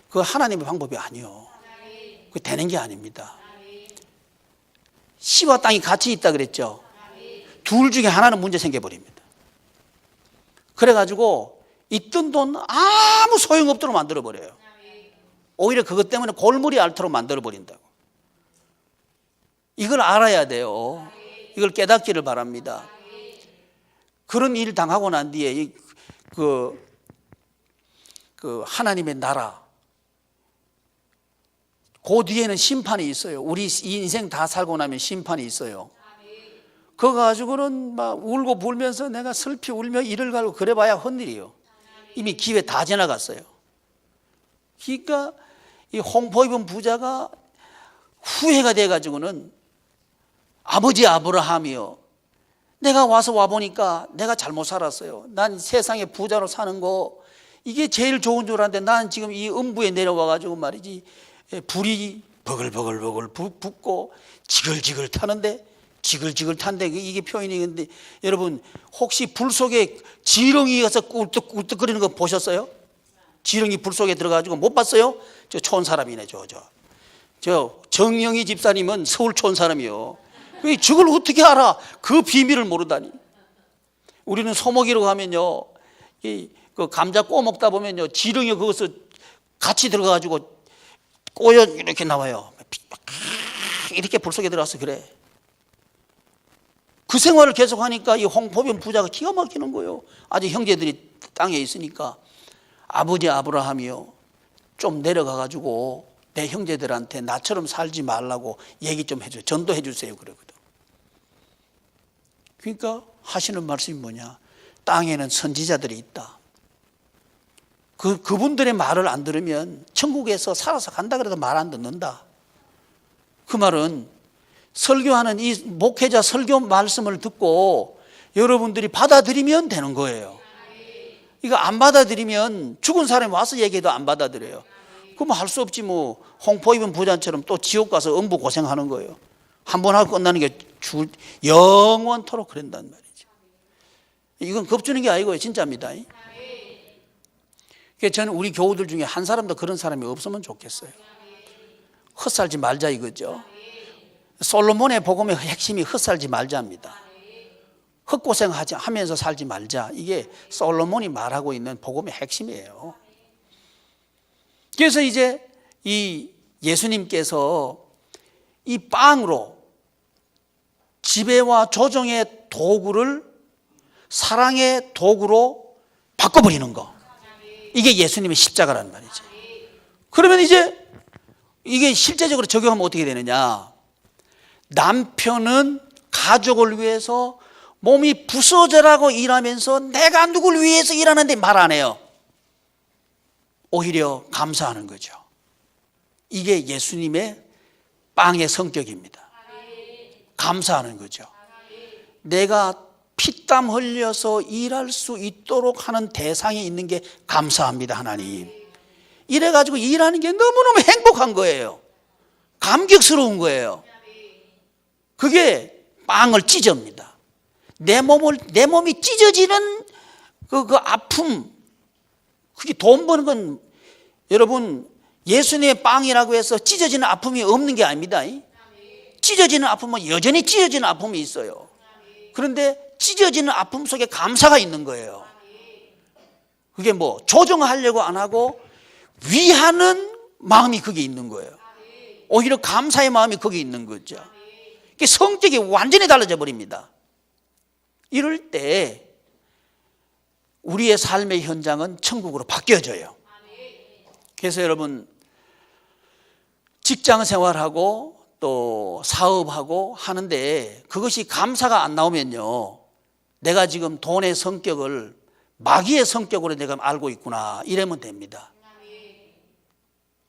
그거 하나님의 방법이 아니요. 그거 되는 게 아닙니다. 씨와 땅이 같이 있다 그랬죠. 둘 중에 하나는 문제 생겨버립니다. 그래가지고 있던 돈 아무 소용없도록 만들어버려요. 오히려 그것 때문에 골머리 앓도록 만들어버린다고. 이걸 알아야 돼요. 이걸 깨닫기를 바랍니다. 그런 일 당하고 난 뒤에 그 하나님의 나라, 그 뒤에는 심판이 있어요. 우리 인생 다 살고 나면 심판이 있어요. 그거 가지고는 막 울고 불면서 내가 슬피 울며 이를 갈고 그래봐야 헛일이에요. 이미 기회 다 지나갔어요. 그러니까 이 홍포 입은 부자가 후회가 돼가지고는 아버지 아브라함이요, 내가 와보니까 내가 잘못 살았어요. 난 세상에 부자로 사는 거 이게 제일 좋은 줄 알았는데 난 지금 이 음부에 내려와가지고 말이지, 불이 버글버글 붙고 지글지글 타는데, 지글지글 탄데 이게 표현이. 근데 여러분 혹시 불 속에 지렁이 가서 꿀떡꿀떡거리는 거 보셨어요? 지렁이 불 속에 들어가지고 못 봤어요? 저 촌 사람이네. 저 정영희 집사님은 서울 촌 사람이요. 저걸 어떻게 알아? 그 비밀을 모르다니. 우리는 소목이라고 하면요, 그 감자 구워 먹다 보면요, 지렁이 거기서 같이 들어가가지고 꼬여 이렇게 나와요. 이렇게 불 속에 들어가서 그래. 그 생활을 계속하니까 이 홍포병 부자가 기가 막히는 거예요. 아직 형제들이 땅에 있으니까. 아버지 아브라함이요, 좀 내려가가지고 내 형제들한테 나처럼 살지 말라고 얘기 좀 해줘요. 전도해 주세요. 그러거든. 그러니까 하시는 말씀이 뭐냐? 땅에는 선지자들이 있다. 그분들의 말을 안 들으면 천국에서 살아서 간다 그래도 말 안 듣는다. 그 말은 설교하는 이 목회자 설교 말씀을 듣고 여러분들이 받아들이면 되는 거예요. 이거 안 받아들이면 죽은 사람이 와서 얘기해도 안 받아들여요. 그럼 할 수 없지 뭐. 홍포 입은 부자처럼 또 지옥 가서 음부 고생하는 거예요. 한 번 하고 끝나는 게 영원토록 그런단 말이죠. 이건 겁주는 게 아니고요, 진짜입니다. 그래서 저는 우리 교우들 중에 한 사람도 그런 사람이 없으면 좋겠어요. 헛살지 말자 이거죠. 솔로몬의 복음의 핵심이 헛살지 말자입니다. 헛고생하면서 살지 말자. 이게 솔로몬이 말하고 있는 복음의 핵심이에요. 그래서 이제 이 예수님께서 이 빵으로 지배와 조정의 도구를 사랑의 도구로 바꿔버리는 거, 이게 예수님의 십자가라는 말이죠. 그러면 이제 이게 실제적으로 적용하면 어떻게 되느냐? 남편은 가족을 위해서 몸이 부서져라고 일하면서 내가 누굴 위해서 일하는데 말 안 해요. 오히려 감사하는 거죠. 이게 예수님의 빵의 성격입니다. 감사하는 거죠. 내가 피땀 흘려서 일할 수 있도록 하는 대상이 있는 게 감사합니다, 하나님. 이래가지고 일하는 게 너무너무 행복한 거예요. 감격스러운 거예요. 그게 빵을 찢어입니다. 내 몸이 찢어지는 그 아픔, 그게 돈 버는 건 여러분 예수님의 빵이라고 해서 찢어지는 아픔이 없는 게 아닙니다. 찢어지는 아픔은 여전히 찢어지는 아픔이 있어요. 그런데 찢어지는 아픔 속에 감사가 있는 거예요. 그게 뭐 조정하려고 안 하고 위하는 마음이 거기 있는 거예요. 오히려 감사의 마음이 거기 있는 거죠. 성격이 완전히 달라져 버립니다. 이럴 때 우리의 삶의 현장은 천국으로 바뀌어져요. 그래서 여러분 직장 생활하고 또 사업하고 하는데 그것이 감사가 안 나오면요, 내가 지금 돈의 성격을 마귀의 성격으로 내가 알고 있구나, 이러면 됩니다.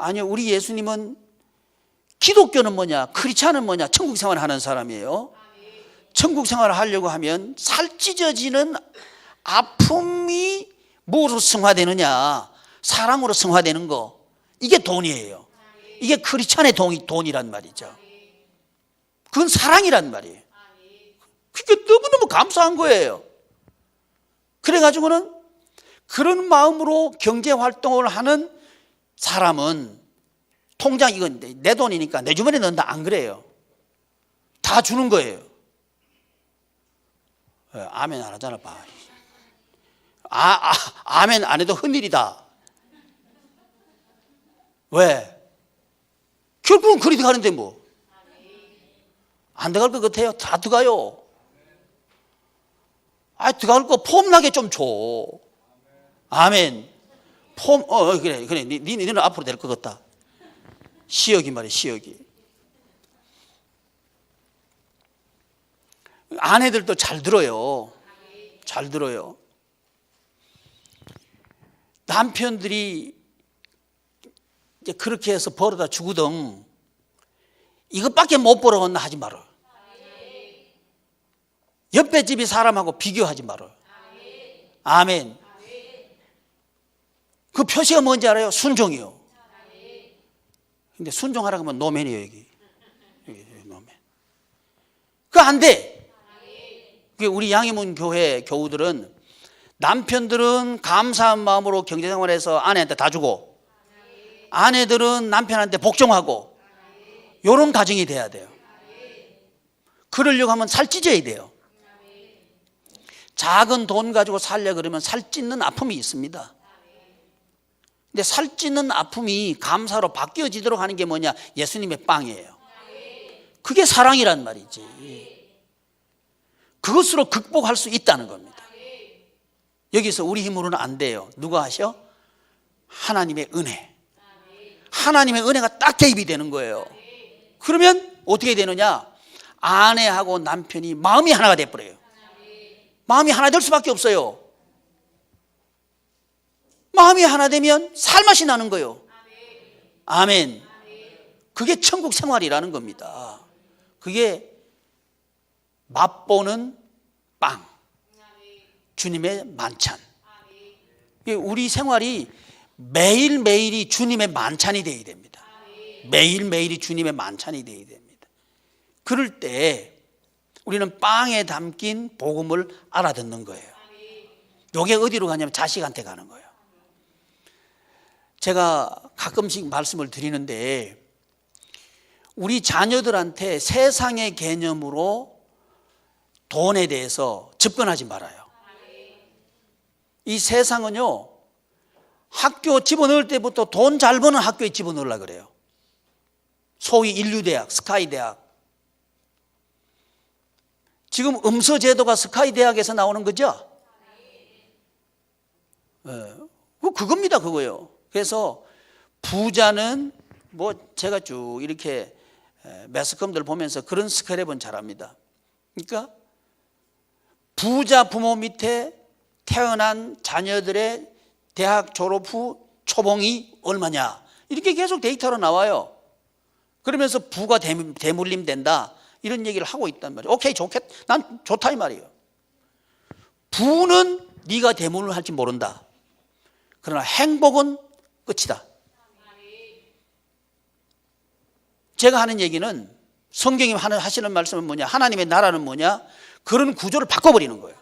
아니요, 우리 예수님은 기독교는 뭐냐, 크리스찬은 뭐냐, 천국 생활을 하는 사람이에요. 천국 생활을 하려고 하면 살 찢어지는 아픔이 무엇으로 승화되느냐, 사랑으로 승화되는 거, 이게 돈이에요. 이게 크리스찬의 돈이란 말이죠. 그건 사랑이란 말이에요. 그게 너무너무 감사한 거예요. 그래가지고는 그런 마음으로 경제활동을 하는 사람은 통장, 이건 내 돈이니까 내 주머니에 넣는다, 안 그래요. 다 주는 거예요. 아멘 안 하잖아, 봐. 아멘 안 해도 흔일이다. 왜? 결국은 그리 들어가는데 뭐. 안 들어갈 것 같아요? 다 들어가요. 들어갈 거 폼나게 좀 줘. 아멘. 그래. 니는 앞으로 될 것 같다. 시역이 말이야, 시역이. 아내들도 잘 들어요. 잘 들어요. 남편들이 이제 그렇게 해서 벌어다 주거든. 이것밖에 못 벌어왔나 하지 말아. 옆에 집이 사람하고 비교하지 말아. 아멘. 그 표시가 뭔지 알아요? 순종이요. 근데 순종하라고 하면 노맨이에요, 여기 노맨. 그거 안 돼. 우리 양희문 교회 교우들은 남편들은 감사한 마음으로 경제생활해서 아내한테 다 주고, 아내들은 남편한테 복종하고, 이런 가정이 돼야 돼요. 그러려고 하면 살 찢어야 돼요. 작은 돈 가지고 살려 그러면 살 찢는 아픔이 있습니다. 근데 살 찢는 아픔이 감사로 바뀌어지도록 하는 게 뭐냐? 예수님의 빵이에요. 그게 사랑이란 말이지. 그것으로 극복할 수 있다는 겁니다. 여기서 우리 힘으로는 안 돼요. 누가 하셔? 하나님의 은혜. 하나님의 은혜가 딱 개입이 되는 거예요. 그러면 어떻게 되느냐? 아내하고 남편이 마음이 하나가 돼버려요. 마음이 하나 될 수밖에 없어요. 마음이 하나 되면 살맛이 나는 거예요. 아멘. 그게 천국 생활이라는 겁니다. 그게 맛보는 빵, 주님의 만찬. 우리 생활이 매일매일이 주님의 만찬이 되어야 됩니다. 매일매일이 주님의 만찬이 되어야 됩니다. 그럴 때 우리는 빵에 담긴 복음을 알아듣는 거예요. 이게 어디로 가냐면 자식한테 가는 거예요. 제가 가끔씩 말씀을 드리는데, 우리 자녀들한테 세상의 개념으로 돈에 대해서 접근하지 말아요. 이 세상은요, 학교 집어넣을 때부터 돈 잘 버는 학교에 집어넣으려고 그래요. 소위 인류대학, 스카이대학. 지금 음서제도가 스카이대학에서 나오는 거죠? 그겁니다, 그거예요. 그래서 부자는 제가 쭉 이렇게 매스컴들 보면서 그런 스크랩은 잘합니다. 그러니까 부자 부모 밑에 태어난 자녀들의 대학 졸업 후 초봉이 얼마냐, 이렇게 계속 데이터로 나와요. 그러면서 부가 대물림 된다, 이런 얘기를 하고 있단 말이에요. 오케이, 난 좋다 이 말이에요. 부는 네가 대물을 할지 모른다. 그러나 행복은 끝이다. 제가 하는 얘기는, 성경이 하시는 말씀은 뭐냐? 하나님의 나라는 뭐냐? 그런 구조를 바꿔버리는 거예요.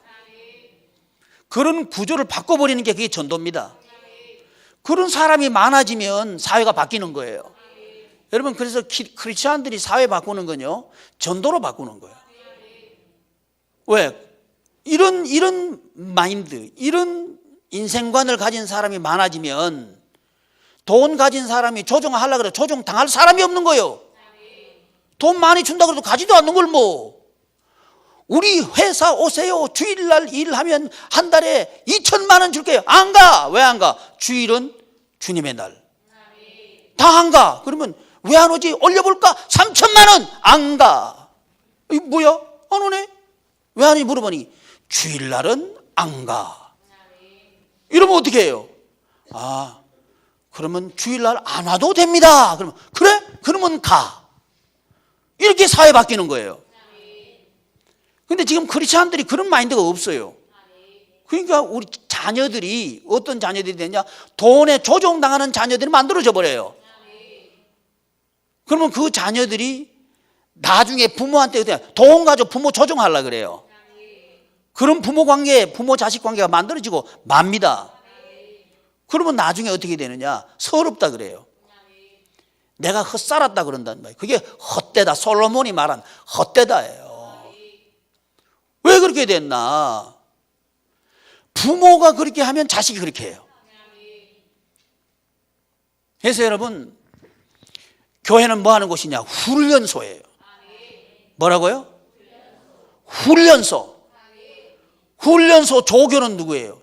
그런 구조를 바꿔버리는 게 그게 전도입니다. 그런 사람이 많아지면 사회가 바뀌는 거예요. 여러분, 그래서 크리스찬들이 사회 바꾸는 건요, 전도로 바꾸는 거예요. 왜? 이런 마인드, 이런 인생관을 가진 사람이 많아지면 돈 가진 사람이 조종하려고 그래 조종 당할 사람이 없는 거예요. 돈 많이 준다고 해도 가지도 않는 걸 뭐. 우리 회사 오세요. 주일날 일하면 한 달에 2천만 원 줄게요. 안 가. 왜 안 가? 주일은 주님의 날. 다 안 가. 그러면 왜 안 오지? 올려볼까? 3천만 원. 안 가. 이게 뭐야? 안 오네? 왜 안 오지? 물어보니 주일날은 안 가. 이러면 어떻게 해요? 그러면 주일날 안 와도 됩니다. 그러면 그래? 그러면 가. 이렇게 사회 바뀌는 거예요. 근데 지금 크리스찬들이 그런 마인드가 없어요. 그러니까 우리 자녀들이 어떤 자녀들이 되냐? 돈에 조종당하는 자녀들이 만들어져 버려요. 그러면 그 자녀들이 나중에 부모한테 돈 가지고 부모 조종하려고 그래요. 그런 부모 관계, 부모 자식 관계가 만들어지고 맙니다. 그러면 나중에 어떻게 되느냐? 서럽다 그래요. 내가 헛살았다 그런단 말이에요. 그게 헛되다. 솔로몬이 말한 헛되다예요. 왜 그렇게 됐나? 부모가 그렇게 하면 자식이 그렇게 해요. 그래서 여러분, 교회는 뭐 하는 곳이냐? 훈련소예요. 뭐라고요? 훈련소. 훈련소 조교는 누구예요?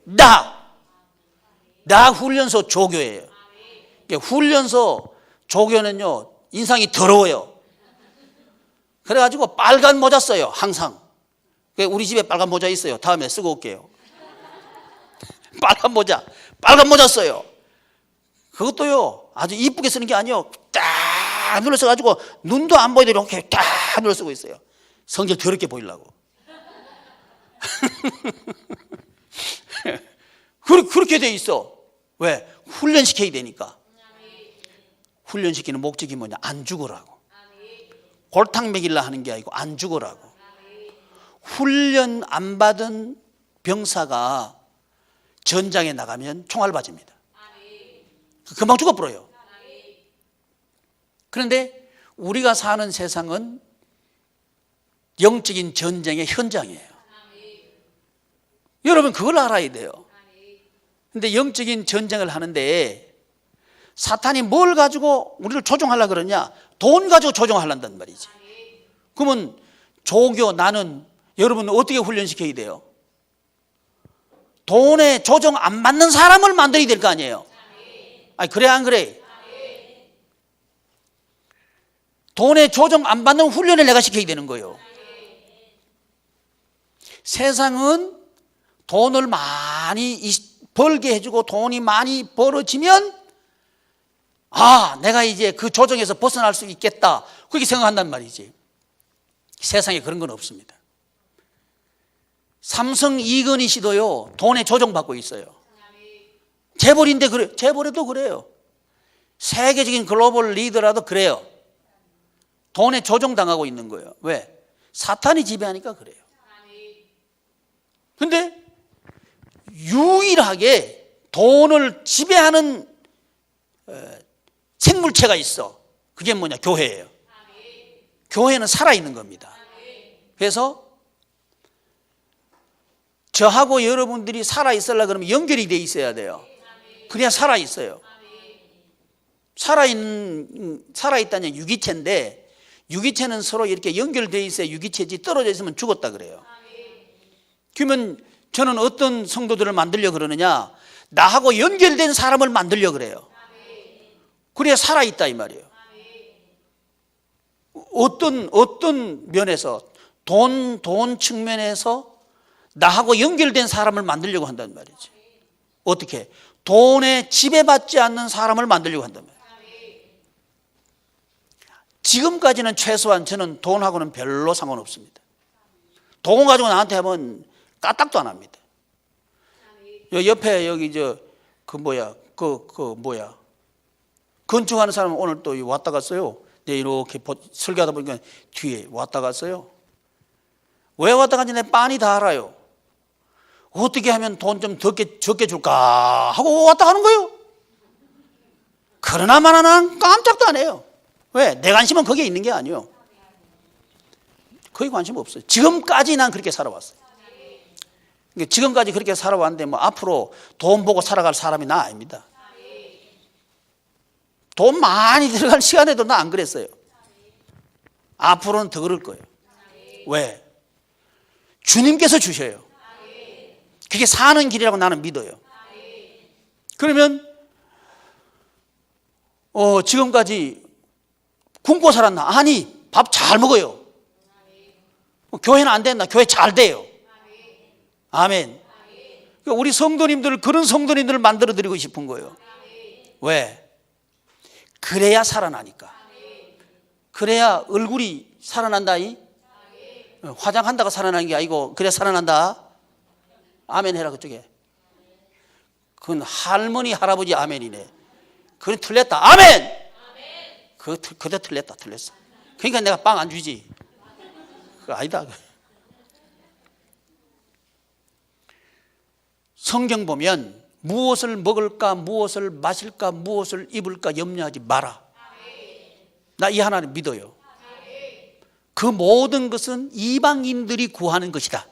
나 훈련소 조교예요. 훈련소 조교는요, 인상이 더러워요. 그래가지고 빨간 모자 써요, 항상. 우리 집에 빨간 모자 있어요. 다음에 쓰고 올게요. 빨간 모자 써요. 그것도요, 아주 이쁘게 쓰는 게 아니에요. 딱 눌러 써가지고 눈도 안 보이도록 이렇게 딱 눌러 쓰고 있어요. 성질 더럽게 보이려고. 그렇게 돼 있어. 왜? 훈련시켜야 되니까. 훈련시키는 목적이 뭐냐? 안 죽으라고. 골탕 먹이려 하는 게 아니고 안 죽으라고. 훈련 안 받은 병사가 전장에 나가면 총알 맞습니다. 금방 죽어버려요. 그런데 우리가 사는 세상은 영적인 전쟁의 현장이에요. 여러분 그걸 알아야 돼요. 근데 영적인 전쟁을 하는데 사탄이 뭘 가지고 우리를 조종하려고 그러냐? 돈 가지고 조종하려단 말이지. 그러면 조교 나는 여러분 어떻게 훈련시켜야 돼요? 돈에 조종 안 받는 사람을 만들어야 될 거 아니에요. 아니 그래 안 그래? 돈에 조종 안 받는 훈련을 내가 시켜야 되는 거예요. 세상은 돈을 많이 벌게 해주고 돈이 많이 벌어지면 내가 이제 그 조정에서 벗어날 수 있겠다 그렇게 생각한단 말이지. 세상에 그런 건 없습니다. 삼성 이건희 씨도요 돈에 조종받고 있어요. 재벌인데 그래. 재벌에도 그래요. 세계적인 글로벌 리더라도 그래요. 돈에 조종당하고 있는 거예요. 왜? 사탄이 지배하니까 그래요. 근데 유일하게 돈을 지배하는 생물체가 있어. 그게 뭐냐? 교회예요. 교회는 살아있는 겁니다. 그래서 저하고 여러분들이 살아있으려고 그러면 연결이 돼 있어야 돼요. 그래야 살아있어요. 살아있다는 유기체인데 유기체는 서로 이렇게 연결되어 있어야 유기체지 떨어져 있으면 죽었다 그래요. 그러면 저는 어떤 성도들을 만들려고 그러느냐? 나하고 연결된 사람을 만들려고 그래요. 그래야 살아있다 이 말이에요. 어떤 면에서 돈 측면에서 나하고 연결된 사람을 만들려고 한다는 말이지. 어떻게? 돈에 지배받지 않는 사람을 만들려고 한다는 말이에요. 지금까지는 최소한 저는 돈하고는 별로 상관없습니다. 돈 가지고 나한테 하면 까딱도 안 합니다. 옆에 여기 건축하는 사람은 오늘 또 왔다 갔어요. 네, 이렇게 설교하다 보니까 뒤에 왔다 갔어요. 왜 왔다 갔는지 내 빤히 다 알아요. 어떻게 하면 돈 좀 적게 줄까 하고 왔다 가는 거예요. 그러나 마나는 깜짝도 안 해요. 왜? 내 관심은 거기에 있는 게 아니에요. 거기 관심 없어요. 지금까지 난 그렇게 살아왔어요. 지금까지 그렇게 살아왔는데 뭐 앞으로 돈 보고 살아갈 사람이 나 아닙니다. 돈 많이 들어갈 시간에도 나 안 그랬어요. 앞으로는 더 그럴 거예요. 왜? 주님께서 주셔요. 그게 사는 길이라고 나는 믿어요. 그러면 지금까지 굶고 살았나? 아니, 밥 잘 먹어요. 교회는 안 됐나? 교회 잘 돼요. 아멘. 우리 성도님들, 그런 성도님들을 만들어 드리고 싶은 거예요. 왜? 그래야 살아나니까. 그래야 얼굴이 살아난다. 화장한다가 살아나는 게 아니고 그래야 살아난다. 아멘 해라 그쪽에. 그건 할머니 할아버지 아멘이네. 그건 틀렸다. 아멘. 그거 틀렸다. 틀렸어. 그러니까 내가 빵 안 주지. 그거 아니다. 성경 보면 무엇을 먹을까, 무엇을 마실까, 무엇을 입을까 염려하지 마라. 나 이 하나를 믿어요. 그 모든 것은 이방인들이 구하는 것이다.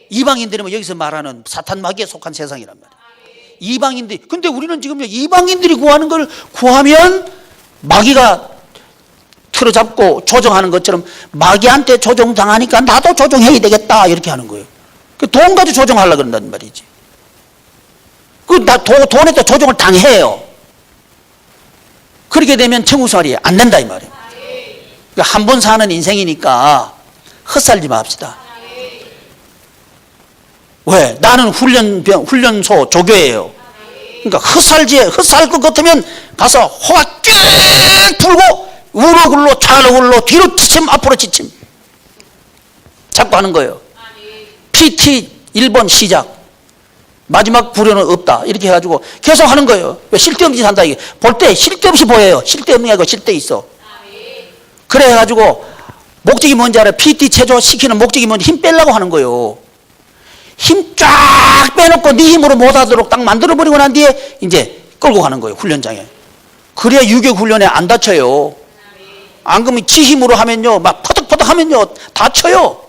이방인들이면 여기서 말하는 사탄 마귀에 속한 세상이란 말이야. 이방인들이. 근데 우리는 지금 이방인들이 구하는 걸 구하면 마귀가 틀어잡고 조종하는 것처럼 마귀한테 조종당하니까 나도 조종해야 되겠다 이렇게 하는 거예요. 돈 가지고 조종하려고 그런단 말이지. 돈에 또 조종을 당해요. 그렇게 되면 천국 생활이 안 된다 이 말이에요. 한 번 사는 인생이니까 헛살지 맙시다. 왜? 나는 훈련소 조교예요. 그러니까 헛살 것 같으면 가서 호각 쭉 풀고 우로 굴러 좌로 굴러 뒤로 지침 앞으로 지침 자꾸 하는 거예요. PT 1번 시작. 마지막 불효는 없다. 이렇게 해가지고 계속 하는 거예요. 왜 쓸데없는 짓 한다. 이게 볼 때 쓸데없이 보여요. 쓸데없는 게 아니고 쓸데 있어. 그래 해가지고 목적이 뭔지 알아요? PT 체조 시키는 목적이 뭔지 힘 빼려고 하는 거예요. 힘 쫙 빼놓고 네 힘으로 못하도록 딱 만들어버리고 난 뒤에 이제 끌고 가는 거예요. 훈련장에. 그래야 유격 훈련에 안 다쳐요. 안 그러면 지 힘으로 하면요 막 퍼덕퍼덕 하면요 다쳐요.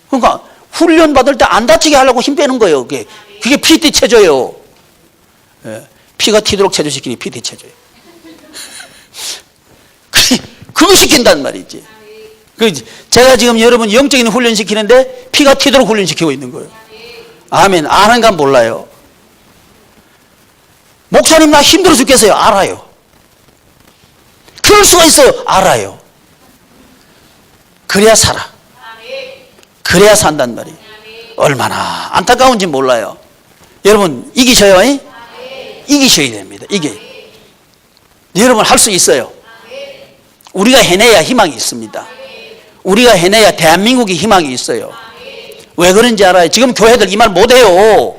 그러니까 훈련 받을 때 안 다치게 하려고 힘 빼는 거예요. 그게 PT 체조예요. 예. 피가 튀도록 체조시키니 PT 체조예요. 그거 시킨단 말이지. 제가 지금 여러분 영적인 훈련 시키는데 피가 튀도록 훈련시키고 있는 거예요. 아멘. 아는가 몰라요. 목사님 나 힘들어 죽겠어요. 알아요. 그럴 수가 있어요. 알아요. 그래야 살아. 그래야 산단 말이에요. 얼마나 안타까운지 몰라요. 여러분 이기셔요. 이기셔야 됩니다. 여러분 할 수 있어요. 우리가 해내야 희망이 있습니다. 우리가 해내야 대한민국이 희망이 있어요. 왜 그런지 알아요? 지금 교회들 이 말 못해요.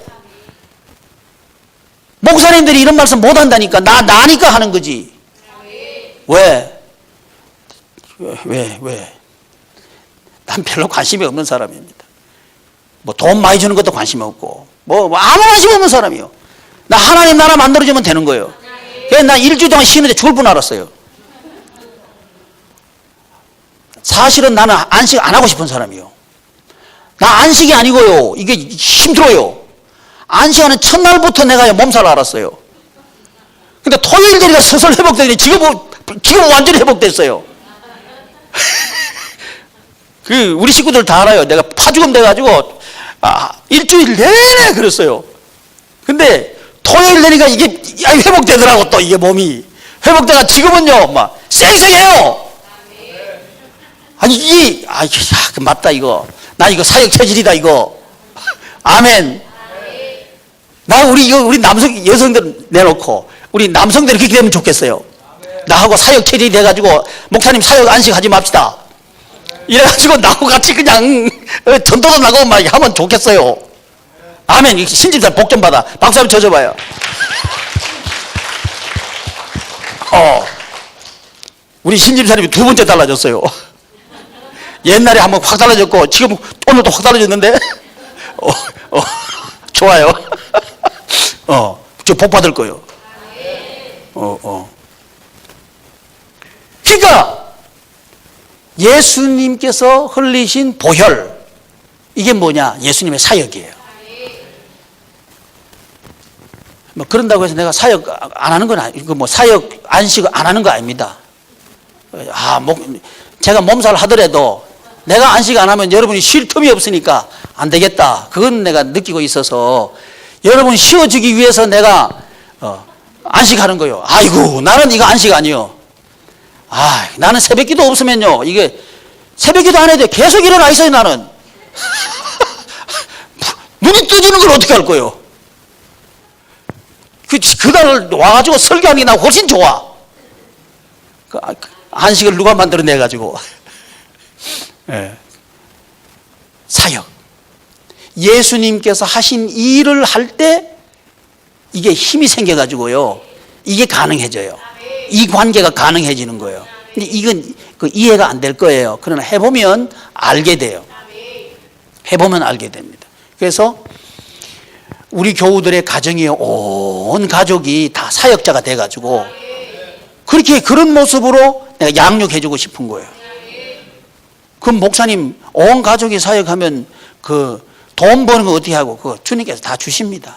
목사님들이 이런 말씀 못한다니까. 나니까 하는 거지. 왜? 난 별로 관심이 없는 사람입니다. 뭐 돈 많이 주는 것도 관심 없고 아무 관심 없는 사람이요. 나 하나님 나라 만들어주면 되는 거예요. 그래서 나 일주일 동안 쉬는데 죽을 뻔 알았어요. 사실은 나는 안식 안 하고 싶은 사람이요. 나 안식이 아니고요. 이게 힘들어요. 안식하는 첫날부터 내가 몸살 알았어요. 근데 토요일 되니까 서슬 회복되더니 지금 완전히 회복됐어요. 우리 식구들 다 알아요. 내가 파죽음 돼가지고 일주일 내내 그랬어요. 근데 토요일 되니까 이게 회복되더라고. 또 이게 몸이 회복돼가 지금은요 막 쌩쌩해요. 아니 이게 맞다 이거. 나 이거 사역 체질이다 이거. 아멘. 나 우리 남성 여성들 내놓고 우리 남성들이 그렇게 되면 좋겠어요. 나하고 사역 체질이 돼가지고 목사님 사역 안식하지 맙시다. 이래가지고 나하고 같이 그냥 전도도 나가고 막 하면 좋겠어요. 아멘. 신집사 복 좀 받아. 박수 한번 쳐줘봐요. 우리 신집사님이 두 번째 달라졌어요. 옛날에 한번 확 달라졌고 지금 오늘도 확 달라졌는데 좋아요. 저 복 받을 거예요. 그러니까 예수님께서 흘리신 보혈 이게 뭐냐? 예수님의 사역이에요. 뭐 그런다고 해서 내가 사역 안 하는 건 아니고 뭐 사역 안식 안 하는 거 아닙니다. 제가 몸살 하더라도 내가 안식 안 하면 여러분이 쉴 틈이 없으니까 안 되겠다. 그건 내가 느끼고 있어서 여러분 쉬어주기 위해서 내가 안식하는 거예요. 아이고 나는 이거 안식 아니요. 나는 새벽기도 없으면요 이게 새벽기도 안 해도 계속 일어나 있어요. 나는 눈이 떠지는 걸 어떻게 할 거예요? 그날 와가지고 설교하는 게 나 훨씬 좋아. 한식을 누가 만들어내가지고. 예. 사역. 예수님께서 하신 일을 할 때 이게 힘이 생겨가지고요. 이게 가능해져요. 이 관계가 가능해지는 거예요. 근데 이건 이해가 안 될 거예요. 그러나 해보면 알게 돼요. 해보면 알게 됩니다. 그래서 우리 교우들의 가정이 온 가족이 다 사역자가 돼가지고 그렇게 그런 모습으로 내가 양육해주고 싶은 거예요. 그럼 목사님 온 가족이 사역하면 돈 버는 거 어떻게 하고 그거 주님께서 다 주십니다.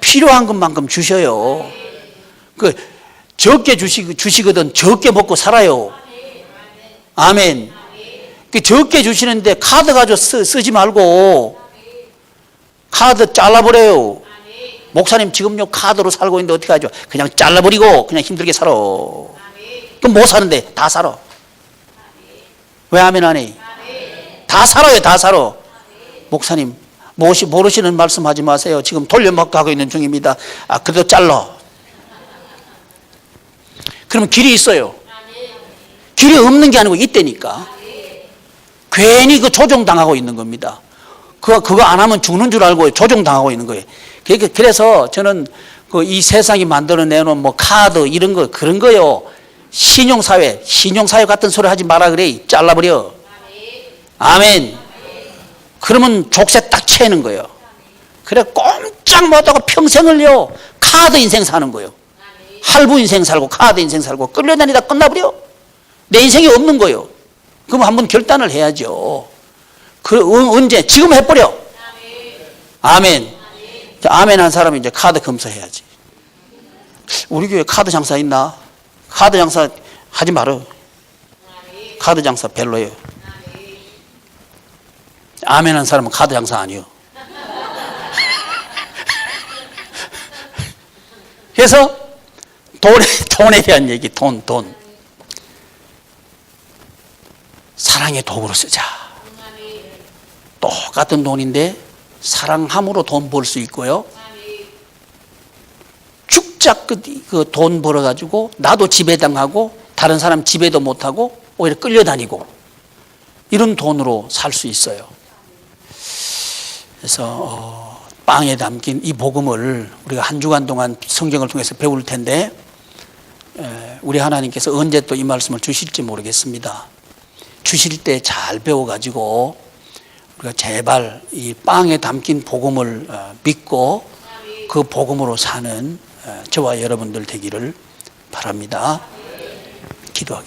필요한 것만큼 주셔요. 적게 주시거든 적게 먹고 살아요. 아멘. 적게 주시는데 카드 가지고 쓰지 말고 카드 잘라버려요. 목사님 지금요 카드로 살고 있는데 어떻게 하죠? 그냥 잘라버리고 그냥 힘들게 살아. 그럼 못 사는데 다 살아. 왜 아멘 안 해? 다 살아요. 다 살아. 목사님 모르시는 말씀하지 마세요. 지금 돌려먹고 하고 있는 중입니다. 그래도 잘라. 그러면 길이 있어요. 길이 없는 게 아니고 있다니까. 괜히 조종당하고 있는 겁니다. 그거 안 하면 죽는 줄 알고 조종당하고 있는 거예요. 그래서 저는 이 세상이 만들어내놓은 카드 이런 거 그런 거요. 신용사회 같은 소리 하지 마라 그래. 잘라버려. 아멘. 그러면 족쇄 딱 채는 거예요. 그래 꼼짝 못하고 평생을요 카드 인생 사는 거예요. 할부 인생 살고 카드 인생 살고 끌려다니다 끝나버려. 내 인생이 없는 거예요. 그럼 한번 결단을 해야죠. 언제? 지금 해버려. 아멘. 아멘 한 사람이 이제 카드 검사해야지. 우리 교회 카드 장사 있나? 카드 장사 하지 말어. 카드 장사 별로예요. 아멘 한 사람은 카드 장사 아니요. 그래서 돈에 대한 얘기, 돈. 사랑의 도구로 쓰자. 똑같은 돈인데 사랑함으로 돈 벌 수 있고요. 축작 돈 벌어가지고 나도 지배당하고 다른 사람 지배도 못하고 오히려 끌려다니고 이런 돈으로 살 수 있어요. 그래서 빵에 담긴 이 복음을 우리가 한 주간 동안 성경을 통해서 배울 텐데 우리 하나님께서 언제 또 이 말씀을 주실지 모르겠습니다. 주실 때 잘 배워가지고 우리가 제발 이 빵에 담긴 복음을 믿고 그 복음으로 사는 저와 여러분들 되기를 바랍니다. 기도하겠습니다.